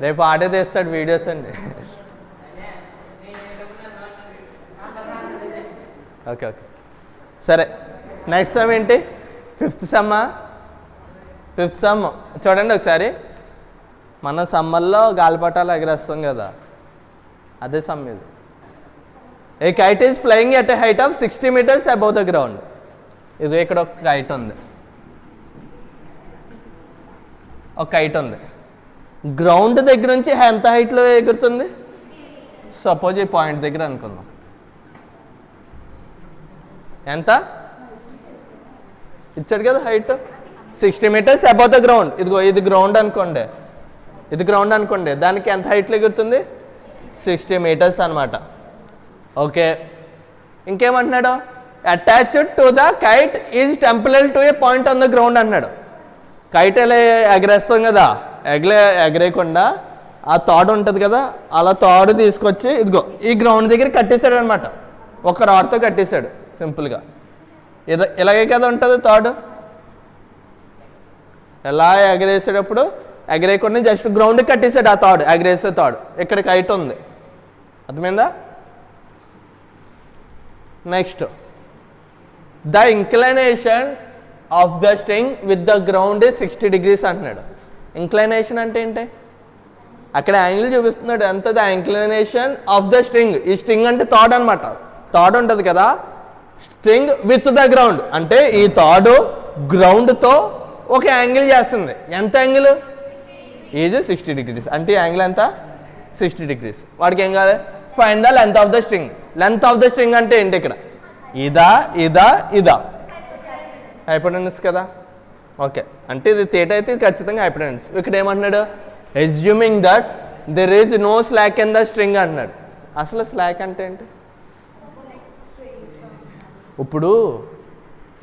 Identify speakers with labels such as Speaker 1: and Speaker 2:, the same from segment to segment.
Speaker 1: రేపు ఆడే తెస్తాడు వీడియోస్ అండి. ఓకే ఓకే సరే. నెక్స్ట్ సమ్ ఏంటి? ఫిఫ్త్ సమ్మా? ఫిఫ్త్ సమ్ చూడండి ఒకసారి. మనం సమ్మర్లో గాలిపటాలు ఎగరేస్తాం కదా, అదే సమ్ ఇది. A kite is flying at a height of 60 meters above the ground. ఇది ఇక్కడ ఒక కైట్ ఉంది, ఒక కైట్ ఉంది. గ్రౌండ్ దగ్గర నుంచి ఎంత హైట్లో ఎగురుతుంది? సపోజ్ ఈ పాయింట్ దగ్గర అనుకుందాం. ఎంత ఇచ్చాడు కదా height? 60 meters above the ground. ఇదిగో ఇది గ్రౌండ్ అనుకోండి, ఇది గ్రౌండ్ అనుకోండి. దానికి ఎంత హైట్లో ఎగురుతుంది? 60 meters అనమాట. ఓకే, ఇంకేమంటున్నాడు? Attached to the kite is temporal to a point on the ground అన్నాడు. కైట్ ఎలా ఎగరేస్తాం కదా, ఎగరేయకుండా ఆ తాడు ఉంటుంది కదా, అలా తాడు తీసుకొచ్చి ఇదిగో ఈ గ్రౌండ్ దగ్గర కట్టేశాడు అనమాట. ఒక రాడ్తో కట్టేశాడు సింపుల్గా. ఇలాగే కదా ఉంటుంది తాడు. ఎలా ఎగరేసేటప్పుడు ఎగరేయకుండా జస్ట్ గ్రౌండ్కి కట్టేశాడు ఆ తాడు, ఎగరేసే తాడు. ఇక్కడ కైట్ ఉంది, అర్థమైందా? Next, the inclination of the string with the ground is 60 degrees అంటున్నాడు. ఇంక్లైనేషన్ అంటే ఏంటి? అక్కడ యాంగిల్ చూపిస్తున్నాడు. ఎంత? The inclination of the string. ఈ స్ట్రింగ్ అంటే తాడు అనమాట. తాడు ఉంటుంది కదా, స్ట్రింగ్ విత్ ద గ్రౌండ్ అంటే ఈ తాడు గ్రౌండ్తో ఒక యాంగిల్ చేస్తుంది. ఎంత యాంగిల్? Is 60 degrees. అంటే యాంగిల్ ఎంత? 60 degrees. వాడికి ఏం కావాలి? Find the length of the string. Length of the string అంటే ఏంటి? ఇక్కడ ఇదా ఇదా ఇదా? హైపోటెనస్ కదా. ఓకే, అంటే ఇది థీటా అయితే ఇది ఖచ్చితంగా హైపోటెనస్. ఇక్కడ ఏమంటున్నాడు? Assuming that there is no slack in the string అంటున్నాడు. అసలు స్లాక్ అంటే ఏంటి? ఇప్పుడు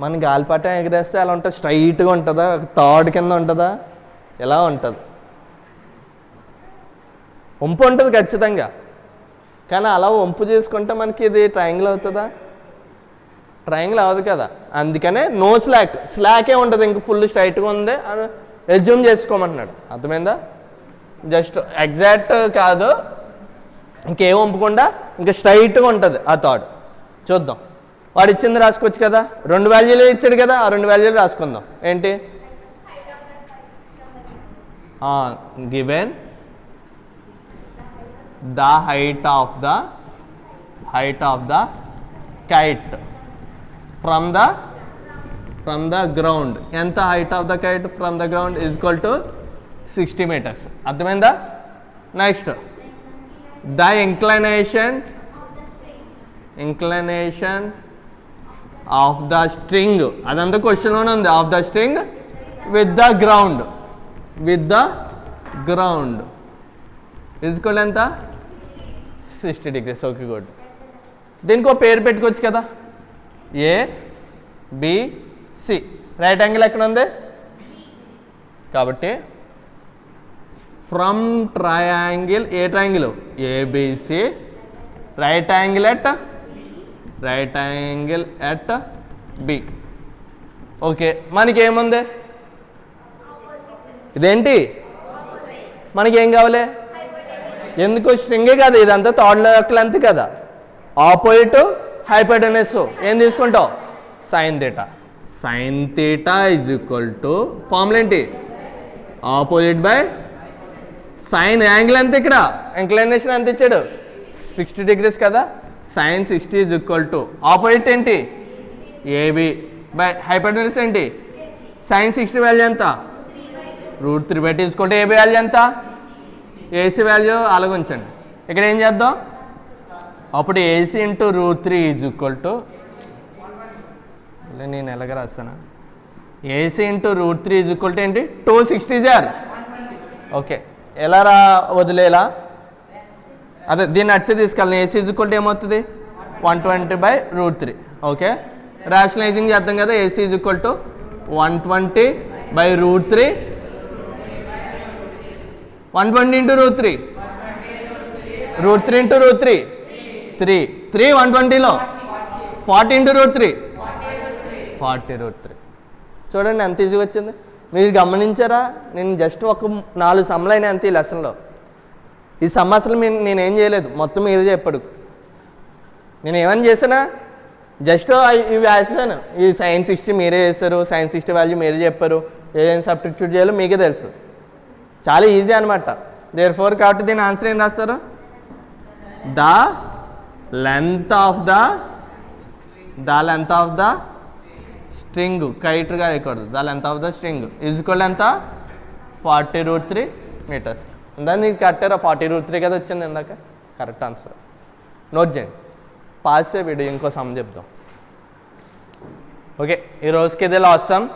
Speaker 1: మన గాలిపటం ఎగరేస్తే అలా ఉంటుంది, స్ట్రైట్గా ఉంటుందా? తాడు కింద ఉంటుందా? ఎలా ఉంటుంది? వంపు ఉంటుంది ఖచ్చితంగా, కానీ అలా వంపు చేసుకుంటే మనకి ఇది ట్రయాంగిల్ అవుతుందా? ట్రయాంగిల్ అవ్వదు కదా. అందుకనే నో స్లాక్. స్లాకే ఉంటుంది, ఇంక ఫుల్ స్ట్రైట్గా ఉంది అని ఎజ్యూమ్ చేసుకోమంటున్నాడు. అర్థమైందా? జస్ట్ ఎగ్జాక్ట్ కాదు, ఇంకేం వంపకుండా ఇంకా స్ట్రైట్గా ఉంటుంది ఆ థాట్. చూద్దాం. వాడు ఇచ్చింది రాసుకోవచ్చు కదా, 2 వాల్యూలు ఇచ్చాడు కదా, ఆ 2 వాల్యూలు రాసుకుందాం. ఏంటి? Given the height of the kite from the ground. ఎంత height of the kite from the ground is equal to 60 meters. అర్థమైందా? Next, the inclination of the string. అదంతా క్వశ్చన్లోనే ఉంది. Of the string with the ground is equal ఎంత? 60 degrees. Okay, good. దీనికి ఒక పేరు పెట్టుకోవచ్చు కదా, ABC. రైట్ యాంగిల్ ఎక్కడ ఉంది? కాబట్టి from triangle, a triangle? ABC, right angle at B. Okay, మనకి ఏముంది? ఇదేంటి? మనకేం కావాలి? ఎందుకు? స్ట్రింగే కదా ఇదంతా, థర్డ్ యొక్క లెంత్ కదా. ఆపోజిట్ హైపోటెనస్ ఏం తీసుకుంటావు? Sine theta. Sine theta is equal to formula ఏంటి? Opposite by sine. యాంగిల్ ఎంత? ఇక్కడ ఇంక్లైనేషన్ ఎంత ఇచ్చాడు? 60 degrees కదా. Sine 60 is equal to opposite ఏంటి? AB బై హైపోటెనస్ ఏంటి? సైన్ 60 వాల్యూ ఎంత? √3/2 తీసుకుంటే AB వాల్యూ ఎంత? AC వాల్యూ అలాగ ఉంచండి. ఇక్కడ ఏం చేద్దాం? అప్పుడు AC into √3 is equal to, నేను ఎలాగ రాస్తాను? AC into √3 is equal to ఏంటి? 260 జార్. ఓకే, ఎలా వదిలేలా? అదే దీన్ని అట్సే తీసుకెళ్ళాను. AC ఈజ్ ఈక్వల్ టు ఏమవుతుంది? 120/√3. ఓకే, రేషనలైజింగ్ చేద్దాం కదా. AC is equal to 120/√3. 120 into √3, √3 into √3 3. 120లో 40 into √3 40/√3. చూడండి ఎంత ఈజీగా వచ్చింది. మీరు గమనించారా? నేను జస్ట్ ఒక 4 సమ్లు అయినా అంతే ఈ లెసన్లో. ఈ సమ్ అసలు నేనేం చేయలేదు, మొత్తం మీరే చెప్పాడు. నేను ఏమని చేశానా, జస్ట్ ఇవి వేసాను. ఈ సైన్స్ హిస్టరీ మీరే చేస్తారు, సైన్స్ హిస్టరీ వాల్యూ మీరే చెప్పారు, ఏదైనా సబ్స్టిట్యూట్ చేయాలో మీకే తెలుసు. చాలా ఈజీ అనమాట. దేర్ఫోర్ కాబట్టి దీని ఆన్సర్ ఏం రాస్తారు, the length of the string, కైట్గా record, the length of the string is equal ఎంత 40√3 మీటర్స్. ఇందాక నీకు కరెక్టరా 40√3 కదా వచ్చింది ఇందాక, కరెక్ట్ ఆన్సర్. నోట్ చేయండి, పాస్ చే వీడియో, ఇంకో సమ్ చెప్దాం. ఓకే, ఈ రోజుకి ఇదే లాస్ట్ సమ్.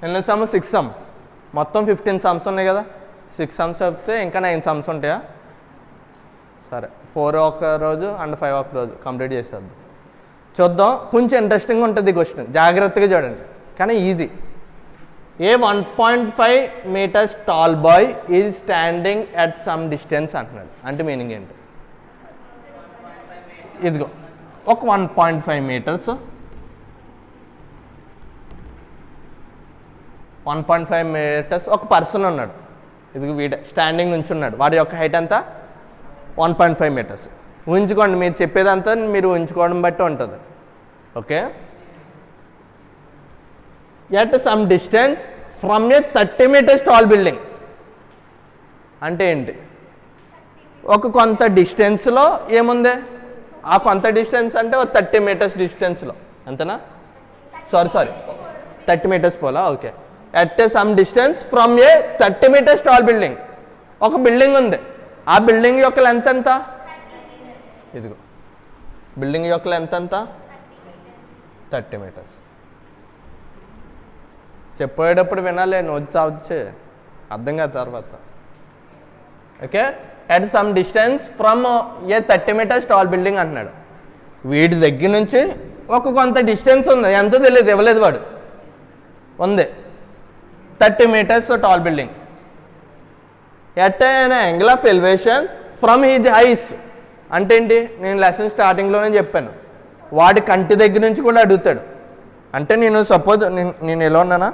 Speaker 1: ఎన్ని సమ్, 6 సమ్. మొత్తం 15 సమ్స్ ఉన్నాయి కదా, 6 సమ్స్ చెప్తే ఇంకా 9 సమ్స్ ఉంటాయా? సరే, 4 ఒక రోజు అండ్ 5 ఒక రోజు కంప్లీట్ చేసేద్దాం. చూద్దాం, కొంచెం ఇంట్రెస్టింగ్గా ఉంటుంది క్వశ్చన్, జాగ్రత్తగా చూడండి, కానీ easy. A 1.5 metres tall boy is standing at some distance అంటున్నాడు. అంటే మీనింగ్ ఏంటి? ఇదిగో ఒక 1.5 మీటర్స్, 1.5 మీటర్స్ ఒక పర్సన్ ఉన్నాడు. ఇదిగో వీడ స్టాండింగ్ నుంచి ఉన్నాడు. వాడి యొక్క హైట్ అంతా 1.5 మీటర్స్. ఊహించుకోండి, మీరు చెప్పేదంతా మీరు ఊహించుకోవడం బట్టి ఉంటుంది. Okay, at some distance from a 30 metres tall building. అంటే ఏంటి? ఒక కొంత డిస్టెన్స్లో ఏముంది, ఆ కొంత డిస్టెన్స్ అంటే ఒక 30 మీటర్స్ డిస్టెన్స్లో, అంతేనా? సారీ 30 మీటర్స్ పోలా. Okay, at some distance from a 30 metres tall building. ఒక బిల్డింగ్ ఉంది, ఆ బిల్డింగ్ యొక్క లెంత్ ఎంత? ఇదిగో బిల్డింగ్ యొక్క లెంత్ ఎంత? 30 మీటర్స్. చెప్పేటప్పుడు వినాలి, నోట్స్ వచ్చి అర్థం కాదు తర్వాత. Okay, at some distance from a 30 metres tall building అంటున్నాడు. వీడి దగ్గర నుంచి ఒక కొంత డిస్టెన్స్ ఉంది, ఎంతో తెలియదు, ఇవ్వలేదు వాడు, ఉంది 30 metres tall building. At an angle of elevation from his eyes. అంటే ఏంటి? నేను లెసన్ స్టార్టింగ్లోనే చెప్పాను, వాడి కంటి దగ్గర నుంచి కూడా అడుగుతాడు. అంటే నేను సపోజ్ నేను ఎలా ఉన్నానా,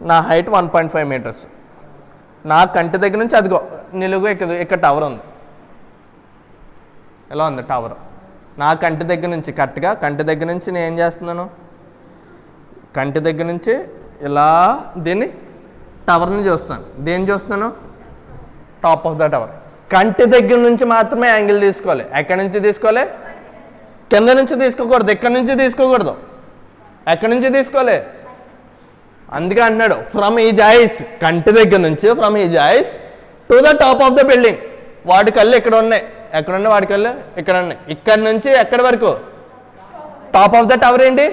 Speaker 1: నా హైట్ 1.5 మీటర్స్, నా కంటి దగ్గర నుంచి అదిగో నిలుగు ఇక్కడ టవర్ ఉంది, ఎలా ఉంది టవర్, నా కంటి దగ్గర నుంచి కరెక్ట్గా కంటి దగ్గర నుంచి నేను ఏం చేస్తున్నాను, కంటి దగ్గర నుంచి ఇలా దీన్ని టవర్ని చూస్తాను. దేన్ని చూస్తున్నాను? Top of the tower. కంటి దగ్గర నుంచి మాత్రమే యాంగిల్ తీసుకోవాలి. ఎక్కడి నుంచి తీసుకోవాలి? కింద నుంచి తీసుకోకూడదు, ఎక్కడి నుంచి తీసుకోకూడదు, ఎక్కడి నుంచి తీసుకోవాలి. అందుకే అంటున్నాడు ఫ్రమ్ ఈజ్ ఐస్, కంటి దగ్గర నుంచి from is ice to the top of the building. వాడి కళ్ళు ఇక్కడ ఉన్నాయి, ఎక్కడున్నాయి వాడి కళ్ళు? ఇక్కడ ఉన్నాయి. ఇక్కడ నుంచి ఎక్కడి వరకు? Top of the tower. ఏంటి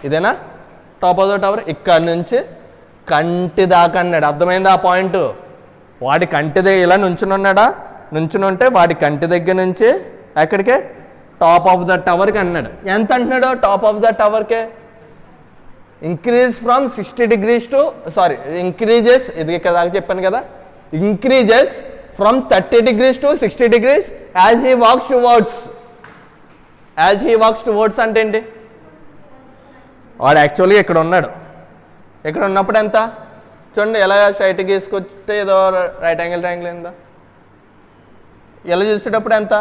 Speaker 1: ఇదేనా టాప్ ఆఫ్ ద టవర్? ఇక్కడ నుంచి కంటి దాకా అన్నాడు. అర్థమైంది ఆ పాయింట్? వాడి కంటి దగ్గర ఇలా నుంచుని ఉన్నాడా, నుంచుని ఉంటే వాడి కంటి దగ్గర నుంచి ఎక్కడికే? టాప్ ఆఫ్ ద టవర్కి అన్నాడు. ఎంత అంటున్నాడు టాప్ ఆఫ్ ద టవర్కే? Increase from 60 degrees to increases, ఇది ఇక్కడ దాకా చెప్పాను కదా, increases from 30 degrees to 60 degrees as he walks towards. As he walks towards అంటే ఏంటి? వాడు యాక్చువల్గా ఇక్కడ ఉన్నాడు, ఇక్కడ ఉన్నప్పుడు ఎంత చూడండి, ఎలా సైట్ గీసుకొస్తే ఏదో రైట్ యాంగిల్ అయిందా, ఎలా చూసేటప్పుడు ఎంత?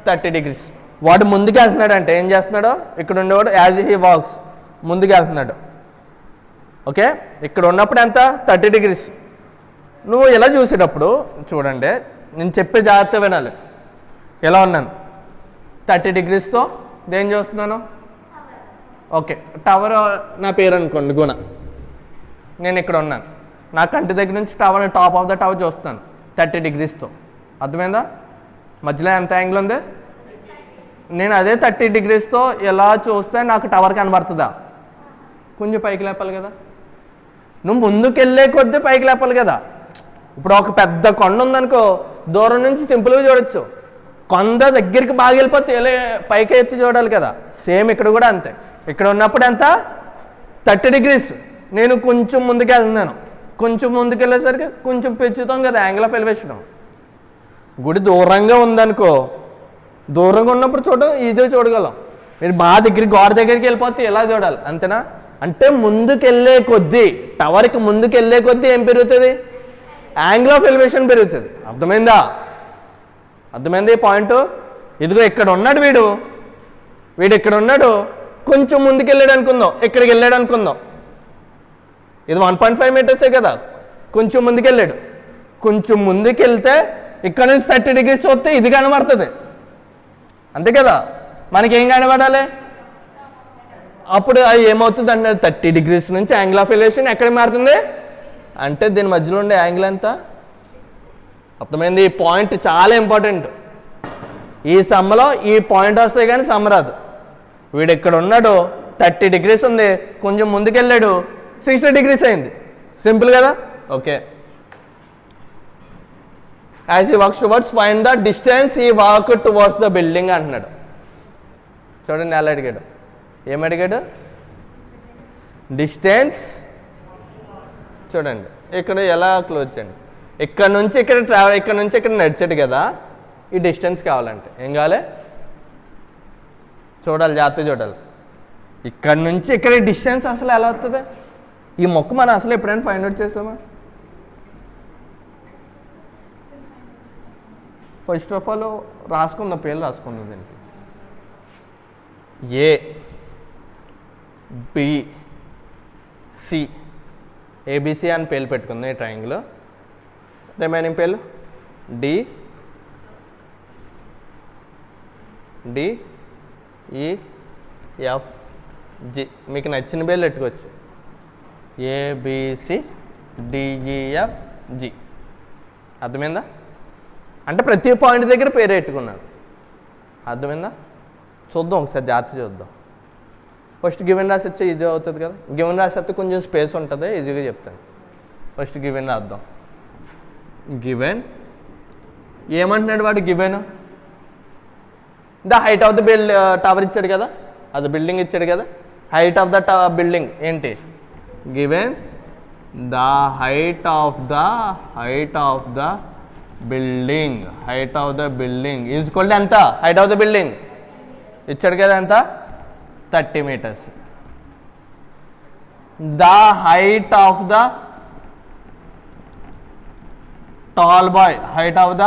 Speaker 1: 30 degrees. వాడు ముందుకు వెళ్తున్నాడు అంటే ఏం చేస్తున్నాడో, ఇక్కడ ఉండేవాడు యాజ్ హీ వాక్స్ ముందుకు వెళ్తున్నాడు. ఓకే, ఇక్కడ ఉన్నప్పుడు ఎంత? 30 degrees. నువ్వు ఎలా చూసేటప్పుడు చూడండి, నేను చెప్పే జాగ్రత్త వినాలి. ఎలా ఉన్నాను? 30 degreesతో దేని చూస్తున్నాను? ఓకే, టవర్ నా పేరు అనుకోండి గుణ. నేను ఇక్కడ ఉన్నాను, నా కంటి దగ్గర నుంచి tower, top of the tower చూస్తున్నాను 30 degreesతో. అర్థమైందా? మధ్యలో ఎంత యాంగిల్ ఉంది? నేను అదే 30 degreesతో ఎలా చూస్తే నాకు టవర్ కనబడుతుందా? కొంచెం పైకి లేపాలి కదా, నువ్వు ముందుకెళ్ళే కొద్దీ పైకి లేపాలి కదా. ఇప్పుడు ఒక పెద్ద కొండ ఉందనుకో, దూరం నుంచి సింపుల్గా చూడొచ్చు, కొండ దగ్గరికి బాగా వెళ్ళిపోతే పైకి ఎత్తి చూడాలి కదా. సేమ్ ఇక్కడ కూడా అంతే. ఇక్కడ ఉన్నప్పుడు ఎంత? 30 degrees. నేను కొంచెం ముందుకు వెళ్తున్నాను, కొంచెం ముందుకు వెళ్ళేసరికి కొంచెం పెంచుతాం కదా యాంగిల్ ఆఫ్ ఎలివేషన్. గుడి దూరంగా ఉందనుకో, దూరంగా ఉన్నప్పుడు చూడడం ఈజీగా చూడగలం. మీరు బాగా దగ్గరికి గోడ దగ్గరికి వెళ్ళిపోతే ఎలా చూడాలి, అంతేనా? అంటే ముందుకెళ్ళే కొద్దీ, టవర్కి ముందుకెళ్ళే కొద్దీ ఏం పెరుగుతుంది? యాంగిల్ ఆఫ్ ఎలివేషన్ పెరుగుతుంది. అర్థమైందా? అర్థమైంది ఈ పాయింట్? ఇదిగో ఇక్కడ ఉన్నాడు వీడు ఇక్కడ ఉన్నాడు, కొంచెం ముందుకు వెళ్ళాడు అనుకుందాం, ఇక్కడికి వెళ్ళాడు అనుకుందాం. ఇది 1.5 మీటర్సే కదా, కొంచెం ముందుకెళ్ళాడు. కొంచెం ముందుకెళ్తే ఇక్కడ నుంచి 30 degrees వస్తే ఇది కనబడుతుంది, అంతే కదా? మనకేం కనబడాలి? అప్పుడు అది ఏమవుతుంది అంటే 30 degrees నుంచి యాంగిల్ ఆఫ్ ఎలివేషన్ ఎక్కడ మారుతుంది అంటే దీని మధ్యలో ఉండే యాంగిల్ ఎంత? అర్థమైంది? ఈ పాయింట్ చాలా ఇంపార్టెంట్. ఈ సమ్మలో ఈ పాయింట్ వస్తే కానీ సమ్మ రాదు. వీడు ఇక్కడ ఉన్నాడు, 30 degrees ఉంది, కొంచెం ముందుకెళ్ళాడు, 60 degrees అయింది. సింపుల్ కదా? Okay. As he walks towards find the distance he walk towards the building అంటున్నాడు. చూడండి ఎలా అడిగాడు, ఏమడిగాడు? డిస్టెన్స్. చూడండి ఇక్కడ ఎలా క్లోజ్ చేయండి, ఇక్కడ నుంచి ఇక్కడ నడిచాడు కదా, ఈ డిస్టెన్స్ కావాలంటే ఏం కావాలి? చూడాలి, జాగ్రత్తగా చూడాలి. ఇక్కడ నుంచి ఇక్కడ డిస్టెన్స్ అసలు ఎలా వస్తుంది? ఈ మొక్క మనం అసలు ఎప్పుడైనా ఫైండ్ అవుట్ చేసామా? ఫస్ట్ ఆఫ్ ఆల్ రాసుకుందాం, పేర్లు రాసుకుందాం. దీనికి ఏ బి సి, ఏబిసి అని పేర్లు పెట్టుకుందాం ఈ ట్రయాంగిల్. రిమైనింగ్ పేర్లు D D E F G, మీకు నచ్చిన పేర్లు పెట్టుకోవచ్చు. ABC DEF G. అర్థమైందా? అంటే ప్రతి పాయింట్ దగ్గర పేరు పెట్టుకున్నాను. అర్థమైందా? చూద్దాం ఒకసారి, జాగ్రత్త చూద్దాం. ఫస్ట్ గివెన్ రాసిస్తే ఈజీ అవుతుంది కదా. గివెన్ రాసిస్తే కొంచెం స్పేస్ ఉంటుంది, ఈజీగా చెప్తాను. ఫస్ట్ గివెన్ రాద్దాం. గివెన్ ఏమంటున్నాడు వాడు? Given the height of the tower ఇచ్చాడు కదా, అది బిల్డింగ్ ఇచ్చాడు కదా. హైట్ ఆఫ్ ద బిల్డింగ్ ఏంటి? Given the height of the building, height of the building is equal to ఎంత? హైట్ ఆఫ్ ద బిల్డింగ్ ఇచ్చాడు కదా, ఎంత? 30 meters. The height of the tall boy, height of the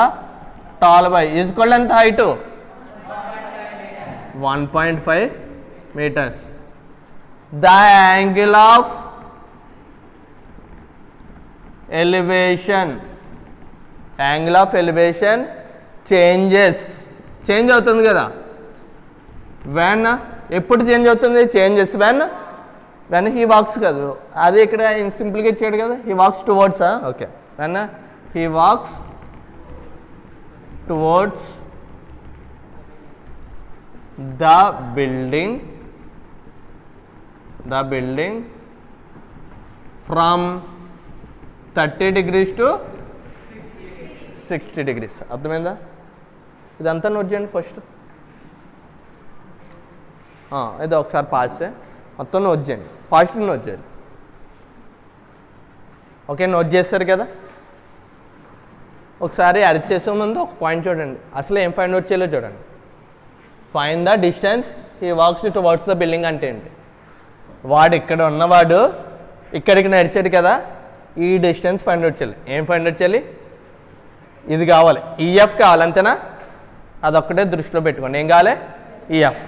Speaker 1: tall boy is equal to ఎంత? Height 1.5 meters. The angle of elevation, angle of elevation change అవుతుంది కదా. When ఎప్పుడు change అవుతుంది? Changes when he walks కాదు, అది ఇక్కడ సింపుల్గా ఇచ్చాడు కదా. He walks towards. Okay. When he walks towards the building from 30 degrees to 60 degrees. అర్థమైందా? ఇదంతా నోట్ చేయండి ఫస్ట్. ఇది ఒకసారి పాస్ చేయి, మొత్తం నోట్ చేయండి, ఫాస్ట్ నోట్ చేయాలి. ఓకే, నోట్ చేస్తారు కదా. ఒకసారి అరెస్ట్ చేసే ముందు ఒక పాయింట్ చూడండి, అసలు ఏం ఫైండ్ అవుట్ చేయాలో చూడండి. Find the distance he walks towards the building అంటే ఏంటి? వాడు ఇక్కడ ఉన్నవాడు ఇక్కడికి నడిచాడు కదా, ఈ డిస్టెన్స్ ఫైండ్ అవుట్ చేయాలి. ఏం ఫైండ్ అవుట్ చేయాలి? ఇది కావాలి, ఈఎఫ్ కావాలి, అంతేనా? అదొక్కటే దృష్టిలో పెట్టుకోండి. ఏం కావాలి? ఈఎఫ్.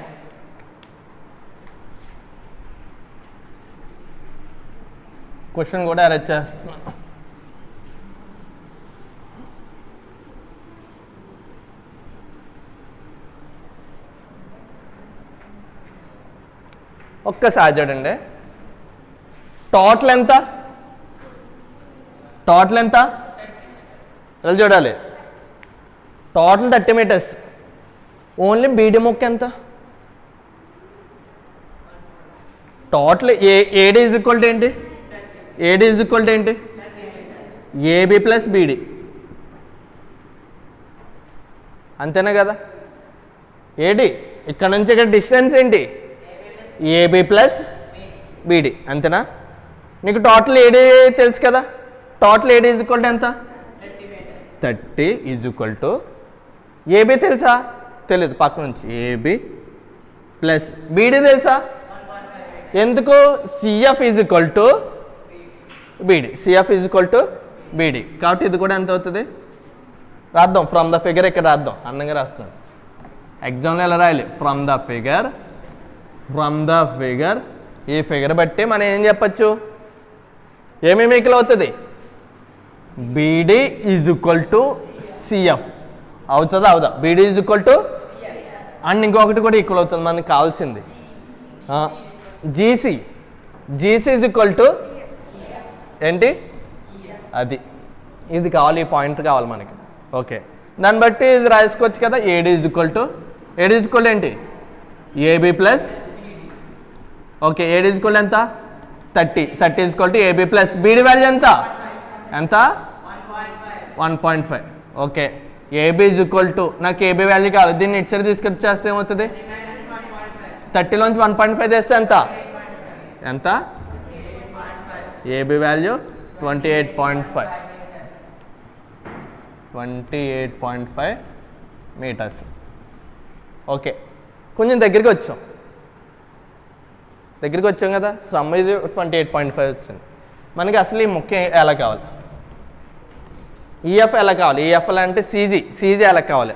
Speaker 1: క్వశ్చన్ కూడా అరేంజ్ చేస్తున్నాను. ఒక్కసారి చూడండి, టోటల్ ఎంత? ఇలా చూడాలి. Total 30 meters. ఓన్లీ బీడీ ముక్క ఎంత? Total AD is equal to ఏంటి? ఏడీ ఈజ్ ఈక్వల్ టు ఏంటి? ఏబి ప్లస్ బీడీ, అంతేనా కదా? ఏడీ ఇక్కడ నుంచి ఇక్కడ డిస్టెన్స్ ఏంటి? ఏబి ప్లస్ బీడీ, అంతేనా? నీకు టోటల్ ఏడీ తెలుసు కదా. Total AD is equal to ఎంత? 30 ఈజ్ ఈక్వల్ టు ఏబి తెలుసా? తెలీదు, పక్క నుంచి ఏబి ప్లస్ బీడీ తెలుసా? ఎందుకు? CF is equal to BD, CF is equal to BD. కాబట్టి ఇది కూడా ఎంత అవుతుంది? రాద్దాం. ఫ్రమ్ ద ఫిగర్ ఇక్కడ రాద్దాం, అందంగా రాస్తున్నాను. ఎగ్జామ్లో ఎలా రాయాలి? From the figure, from the figure. ఈ ఫిగర్ బట్టి మనం ఏం చెప్పచ్చు? ఏమేమి ఈక్వల్ అవుతుంది? BD is equal to CF అవుతుందా? అవుదా? BD is equal to and ఇంకొకటి కూడా ఈక్వల్ అవుతుంది మనకి కావాల్సింది. GC, GC is equal to ఏంటి? అది ఇది కావాలి, ఈ పాయింట్ కావాలి మనకి. ఓకే, దాన్ని బట్టి ఇది రాసుకోవచ్చు కదా. AD is equal to, AD is equal ఏంటి? AB plus, okay, AD is equal ఎంత? 30. 30 is equal to AB plus BD value ఎంత? ఎంత? 1.5. Okay, AB is equal to, నాకు ఏబీ వాల్యూ కావాలి, దీన్ని ఇటు సైడ్ తీసుకొచ్చి చేస్తే ఏమవుతుంది? 30లోంచి 1.5 చేస్తే ఎంత? ఎంత? AB value 28.5, 28.5 metres. ఓకే, కొంచెం దగ్గరికి వచ్చాం కదా. సమ్ ఇది 28.5 వచ్చింది మనకి. అసలు ఈ ముఖ్య ఎలా కావాలి? ఈఎఫ్ ఎలా కావాలి? ఈఎఫ్ అంటే సీజీ, సీజీ ఎలా కావాలి?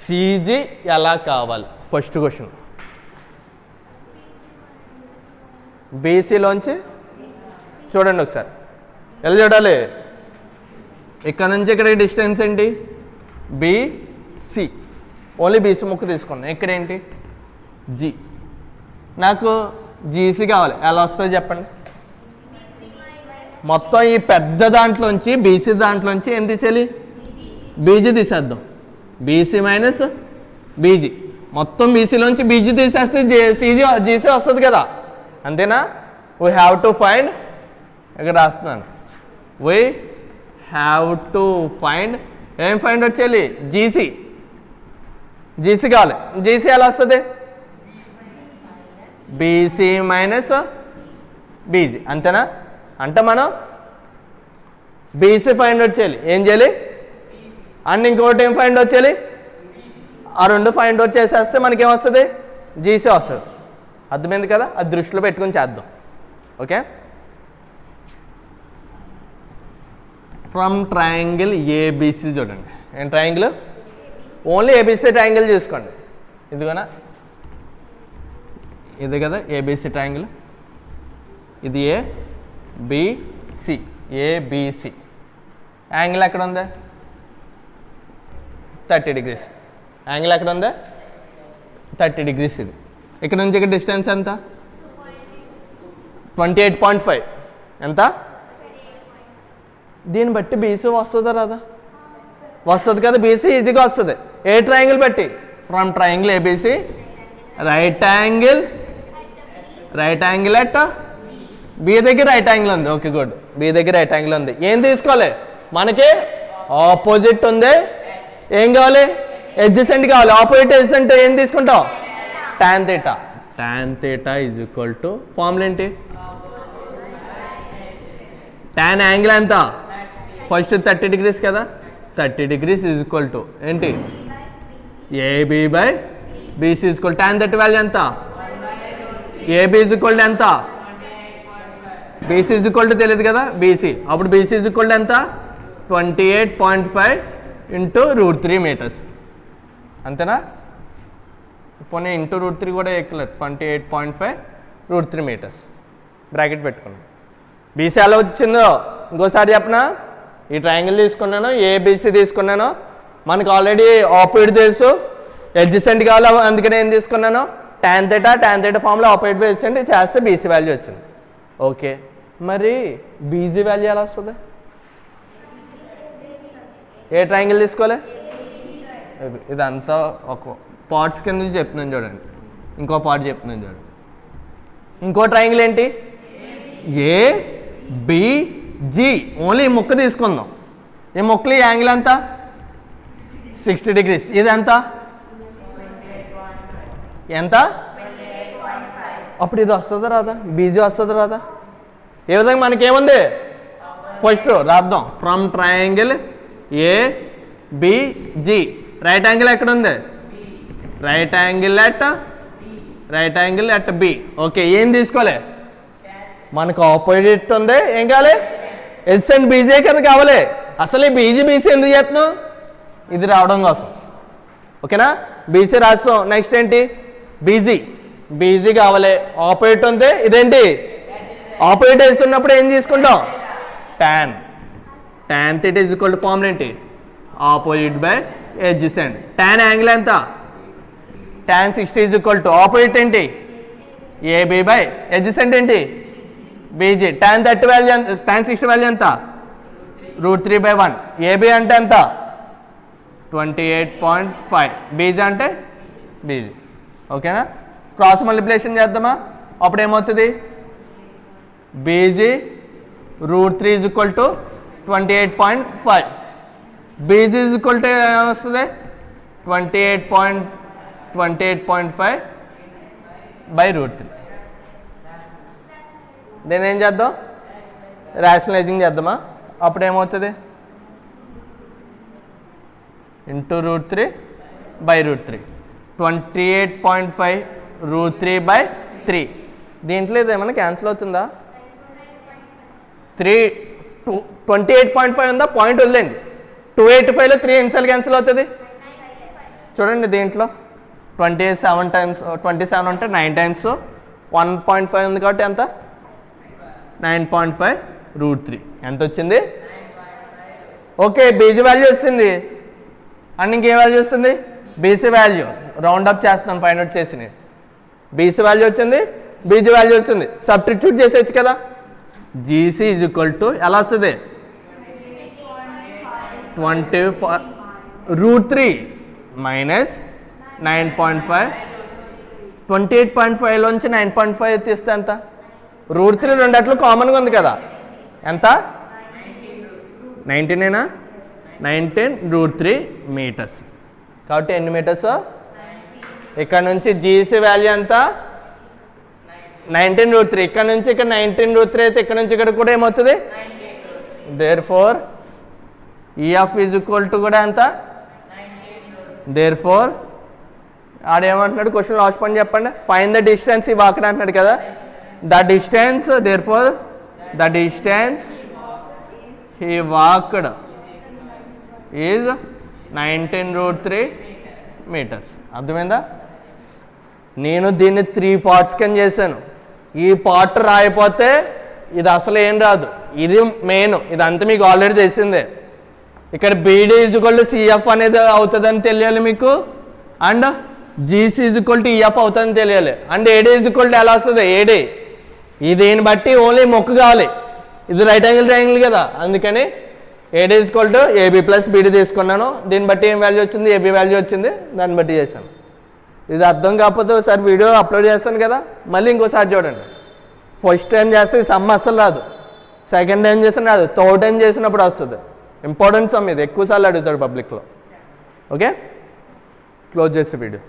Speaker 1: సీజీ ఎలా కావాలి? First question. బీసీలోంచి చూడండి ఒకసారి, ఎలా చూడాలి? ఇక్కడ నుంచి ఇక్కడికి డిస్టెన్స్ ఏంటి? బీసీ. ఓన్లీ బీసీ ముక్క తీసుకున్నాను. ఇక్కడ ఏంటి? జీ. నాకు జీసీ కావాలి, ఎలా వస్తుందో చెప్పండి. మొత్తం ఈ పెద్ద దాంట్లోంచి, బీసీ దాంట్లోంచి ఏం తీసేయాలి? బీజీ తీసేద్దాం. BC minus BG. మొత్తం బీసీలోంచి బీజీ తీసేస్తే జీసీ వస్తుంది కదా, అంతేనా? వీ హ్యావ్ టు ఫైండ్, ఇక్కడ రాస్తున్నాను, వీ హ్యావ్ టు ఫైండ్, ఏం ఫైండ్ వచ్చేయాలి? జీసీ. జీసీ కావాలి. జీసీ ఎలా వస్తుంది? బీసీ మైనస్ బీజీ, అంతేనా? అంటే మనం బీసీ ఫైండ్ అవుట్ చేయాలి. ఏం చేయాలి? అండ్ ఇంకోటి ఏం ఫైండ్ అవుట్ చేయాలి? ఆ రెండు ఫైండ్ అవుట్ చేసేస్తే మనకేమొస్తుంది? జీసీ వస్తుంది. అర్థమైంది కదా? అది దృష్టిలో పెట్టుకొని చేద్దాం. ఓకే, ఫ్రమ్ ట్రయాంగిల్ ఏబీసీ చూడండి. ఏం ట్రయాంగిల్? ఓన్లీ ఏబీసీ ట్రయాంగిల్ చూసుకోండి. ఇదిగోనా, ఇది కదా ఏబీసీ ట్రయాంగిల్. ఇది ఏబిసి, ఏబిసి. యాంగిల్ ఎక్కడ ఉంది? 30 degrees. యాంగిల్ ఎక్కడ ఉంది? 30 degrees. ఇది ఇక్కడ నుంచి ఇక్కడ డిస్టెన్స్ ఎంత? 28.5. ఎంత? దీన్ని బట్టి బీసీ వస్తుందా రాదా? వస్తుంది కదా. బీసీ ఈజీగా వస్తుంది. ఏ ట్రయాంగిల్ బట్టి? From triangle ABC, right angle at B దగ్గర రైట్ యాంగిల్ ఉంది. Okay, good. బి దగ్గర రైట్ యాంగిల్ ఉంది. ఏం తీసుకోవాలి మనకి? ఆపోజిట్ ఉంది. ఏం కావాలి? ఎడ్జసెంట్ కావాలి. ఆపోజిట్ ఎడ్జసెంట్ ఏం తీసుకుంటాం? tan theta. tan theta is equal to, formula ఏంటి? tan యాంగిల్ ఎంత? ఫస్ట్ 30 degrees కదా. 30 degrees ఈజ్ ఈక్వల్ టు ఏంటి? AB by BC is equal. tan 30 value ఎంత? ఏబీ ఈజ్ ఈక్వల్ టు ఎంత? బీసీ ఈజ్ ఈక్వల్ టు తెలియదు కదా, BC. అప్పుడు BC is equal to ఎంత? 28.5 ఇంటూ √3 meters. అంతేనా? పోనీ ఇంటూ √3 కూడా ఎక్కలేదు. 28.5 √3 meters బ్రాకెట్ పెట్టుకున్నాను. బీసీ ఎలా వచ్చిందో ఇంకోసారి చెప్పనా? ఈ ట్రయాంగిల్ తీసుకున్నాను, ఏబీసీ తీసుకున్నాను. మనకు ఆల్రెడీ ఆపోజిట్ తెలుసు, ఎడ్జసెంట్ కావాలి, అందుకనే ఏం తీసుకున్నాను? tan theta formula opposite by adjacent చేస్తే బీసీ వాల్యూ వచ్చింది. ఓకే, మరి బీజీ వాల్యూ ఎలా వస్తుంది? ఏ ట్రయాంగిల్ తీసుకోవాలి? ఇదంతా ఒక పార్ట్స్ కింద నుంచి చెప్తున్నాను చూడండి. ఇంకో పార్ట్ చెప్తున్నాను చూడండి. ఇంకో ట్రయాంగిల్ ఏంటి? ఏబిజి. ఓన్లీ ఈ ముక్క తీసుకుందాం. ఈ ముక్కలు ఈ యాంగిల్ ఎంత? 60 degrees. ఇది ఎంత? ఎంత? అప్పుడు ఇది వస్తుందా రాదా? బీజీ వస్తుందా రాదా? ఏ విధంగా మనకేముంది? ఫస్ట్ రాద్దాం. From triangle ABG, right angle ఎక్కడ ఉంది? Right angle at B. Okay, ఏం తీసుకోవాలి? మనకు ఆపోజిట్ ఉంది. ఏం కావాలి? ఎడ్జసెంట్ బీజీ కదా కావాలి. అసలు ఈ బీజీ బీసీ ఎందుకు చేస్తున్నావు? ఇది రావడం కోసం. ఓకేనా? బీసీ రాస్తాం. నెక్స్ట్ ఏంటి? బీజీ కావాలి. ఆపోజిట్ ఉంది, ఇదేంటి? ఆపోజిట్ వేస్తున్నప్పుడు ఏం తీసుకుంటాం? tan θ is equal to formula ఏంటి? Opposite by adjacent. tan angle ఎంత? tan 60 is equal to opposite ఏంటి? ఏబీ బై ఎడ్జసెంట్ ఏంటి? బీజీ. tan 30 వాల్యూ ఎంత? tan 60 వాల్యూ ఎంత? √3/1. ఏబీ అంటే ఎంత? 28.5. బీజీ అంటే బీజీ. ఓకేనా? క్రాస్ మల్టిప్లికేషన్ చేద్దామా? అప్పుడు ఏమవుతుంది? BG √3 is equal to 28.5. BG is equal to ఏమొస్తుంది? 28.5 బై √3. దీన్ని ఏం చేద్దాం? రేషనలైజింగ్ చేద్దామా? అప్పుడు ఏమవుతుంది? Into √3 by √3. 28.5 √3/3. దీంట్లో ఇది ఏమన్నా క్యాన్సిల్ అవుతుందా? 28.5 ఉందా? పాయింట్ వదిలేండి. 285లో 3 ఎన్నిసార్లు క్యాన్సిల్ అవుతుంది చూడండి. దీంట్లో 27 ఉంటే 9 టైమ్స్ 1.5 ఉంది కాబట్టి ఎంత? 9.5 √3. ఎంత వచ్చింది? ఓకే, బీజీ వాల్యూ వచ్చింది. అండ్ ఇంకేం వాల్యూ వస్తుంది? BC value. రౌండ్ అప్ చేస్తున్నాను పైన వచ్చేసి. బీసీ వాల్యూ వచ్చింది, బీజీ వాల్యూ వచ్చింది. సబ్స్టిట్యూట్ చేసేయచ్చు కదా. జీసీ ఈజ్ ఈక్వల్ టు ఎలా వస్తుంది? 20 √3 మైనస్ 9.5. 28.5లోంచి 9.5 తీస్తే ఎంత? √3 రెండట్లు కామన్గా ఉంది కదా. ఎంత? 19 √3 మీటర్స్. కాబట్టి ఎన్ని మీటర్స్? ఇక్కడ నుంచి జీసీ వాల్యూ ఎంత? 19 √3. ఇక్కడ నుంచి ఇక్కడ 19 √3 అయితే ఇక్కడ నుంచి ఇక్కడ కూడా ఏమవుతుంది? Therefore EF is equal to కూడా ఎంత? దేర్ఫోర్ ఆడేమంటున్నాడు? క్వశ్చన్ లాస్ట్ పాయింట్ చెప్పండి. Fine the distance he walked అంటున్నాడు కదా. The distance therefore the distance he walked is 19 √3 metres. అర్థమైందా? నేను దీన్ని 3 పార్ట్స్ కింద చేశాను. ఈ పార్ట్ రాయిపోతే ఇది అసలు ఏం రాదు. ఇది మెయిన్. ఇదంతా మీకు ఆల్రెడీ తెలిసిందే. ఇక్కడ BD is equal to CF అనేది అవుతుందని తెలియాలి మీకు. And GC is equal to EF అవుతుందని తెలియాలి. And AD is equal to ఎలా వస్తుంది? ఏడీ. దీన్ని బట్టి ఓన్లీ మొక్కు కావాలి. ఇది రైట్ యాంగిల్ ట్రయాంగిల్ కదా, అందుకని ఏడీ is equal to AB plus beedi తీసుకున్నాను. దీన్ని బట్టి ఏం వాల్యూ వచ్చింది? ఏబీ వాల్యూ వచ్చింది. దాన్ని బట్టి చేశాను. ఇది అర్థం కాకపోతే ఒకసారి వీడియో అప్లోడ్ చేస్తాను కదా, మళ్ళీ ఇంకోసారి చూడండి. ఫస్ట్ టైం చేస్తే ఈ సమ్ అస్సలు రాదు. సెకండ్ టైం చేసిన రాదు. థర్డ్ టైం చేసినప్పుడు వస్తుంది. ఇంపార్టెంట్ సమ్ ఇది. ఎక్కువసార్లు అడుగుతాడు పబ్లిక్లో. ఓకే, క్లోజ్ చేసే వీడియో.